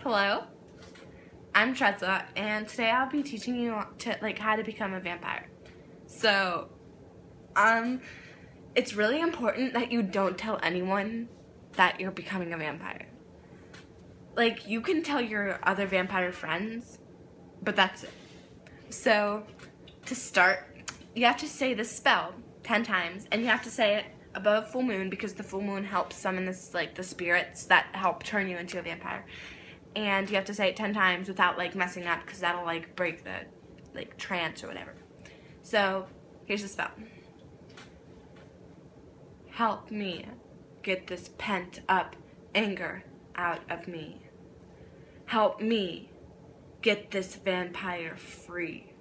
Hello, I'm Trezza, and today I'll be teaching you how to become a vampire. So, it's really important that you don't tell anyone that you're becoming a vampire. Like, you can tell your other vampire friends, but that's it. So, to start, you have to say this spell 10 times, and you have to say it above full moon because the full moon helps summon this, the spirits that help turn you into a vampire. And you have to say it 10 times without messing up because that'll break the trance or whatever. So here's the spell. Help me get this pent up anger out of me. Help me get this vampire free.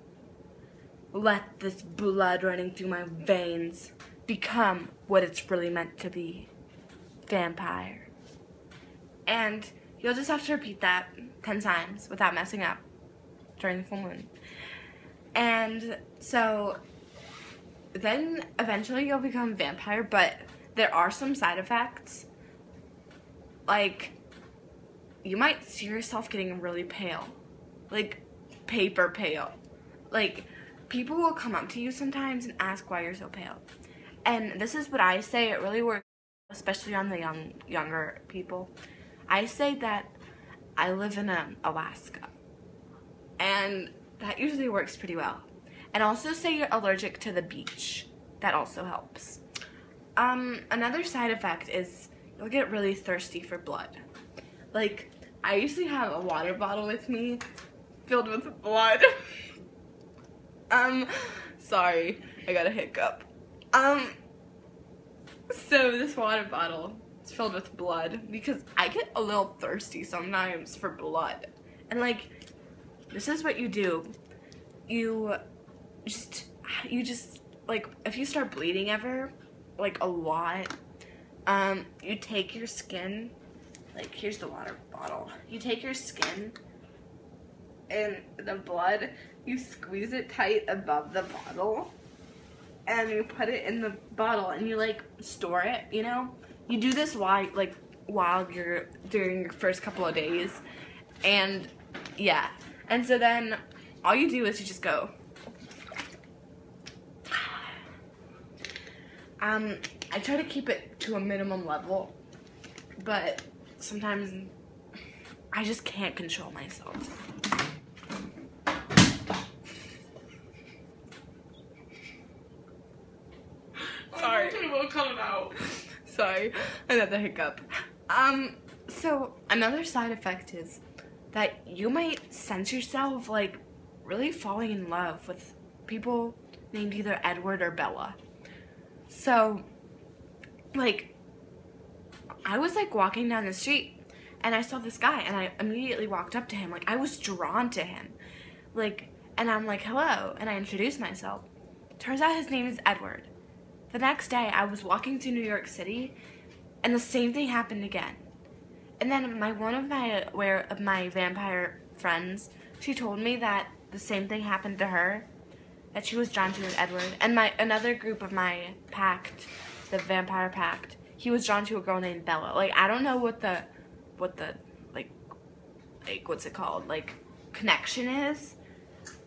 Let this blood running through my veins become what it's really meant to be. Vampire. And you'll just have to repeat that 10 times without messing up during the full moon. And so then eventually you'll become a vampire, but there are some side effects. You might see yourself getting really pale. Paper pale. People will come up to you sometimes and ask why you're so pale. And this is what I say, it really works, especially on the younger people. I say that I live in Alaska, and that usually works pretty well. And also say you're allergic to the beach. That also helps. Another side effect is you'll get really thirsty for blood. I usually have a water bottle with me filled with blood. Sorry, I got a hiccup. So this water bottle is filled with blood because I get a little thirsty sometimes for blood. And this is what you do. You just if you start bleeding ever, a lot, you take your skin, here's the water bottle. You take your skin and the blood, you squeeze it tight above the bottle, and you put it in the bottle, and you store it, you know? You do this while you're during your first couple of days, and yeah. And so then all you do is you just go. I try to keep it to a minimum level, but sometimes I just can't control myself. Sorry. We'll cut it out. Sorry, another hiccup. So another side effect is that you might sense yourself really falling in love with people named either Edward or Bella. So I was walking down the street and I saw this guy and I immediately walked up to him. I was drawn to him. And I'm hello, and I introduced myself. Turns out his name is Edward. The next day, I was walking through New York City, and the same thing happened again. And then one of my vampire friends, she told me that the same thing happened to her, that she was drawn to an Edward. And another group of my pact, the vampire pact, he was drawn to a girl named Bella. I don't know what the what's it called, connection is,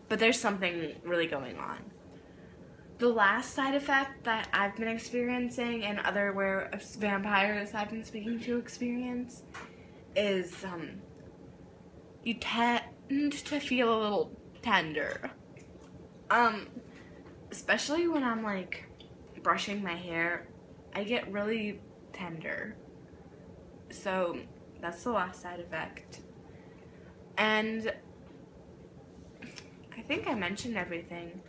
but there's something really going on. The last side effect that I've been experiencing and other vampires I've been speaking to experience is you tend to feel a little tender. Especially when I'm brushing my hair, I get really tender. So that's the last side effect. And I think I mentioned everything.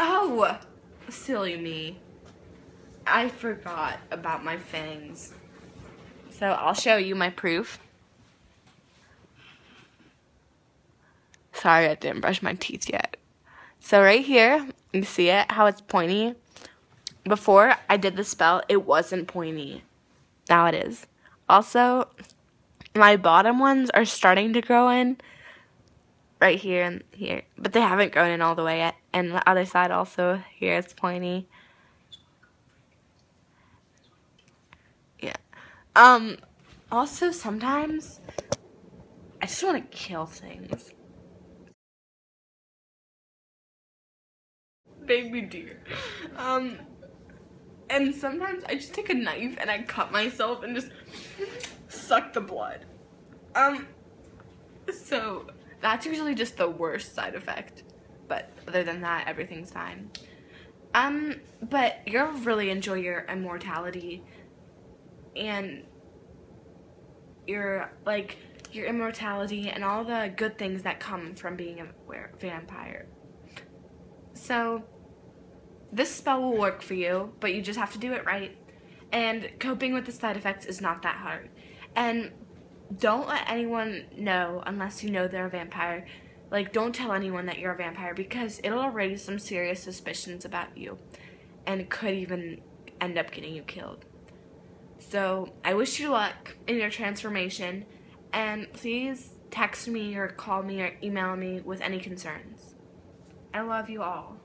Oh, silly me. I forgot about my fangs. So I'll show you my proof. Sorry, I didn't brush my teeth yet. So right here, you see it, how it's pointy? Before I did the spell, it wasn't pointy. Now it is. Also, my bottom ones are starting to grow in. Right here and here, but they haven't grown in all the way yet. And the other side also, here it's pointy. Yeah. Also, sometimes I just want to kill things. Baby deer. And sometimes I just take a knife and I cut myself and just suck the blood. So that's usually just the worst side effect. But other than that, everything's fine. But you'll really enjoy your immortality and your immortality and all the good things that come from being a vampire. So this spell will work for you, but you just have to do it right. And coping with the side effects is not that hard. And don't let anyone know unless you know they're a vampire. Like, don't tell anyone that you're a vampire because it'll raise some serious suspicions about you. And it could even end up getting you killed. So, I wish you luck in your transformation. And please text me or call me or email me with any concerns. I love you all.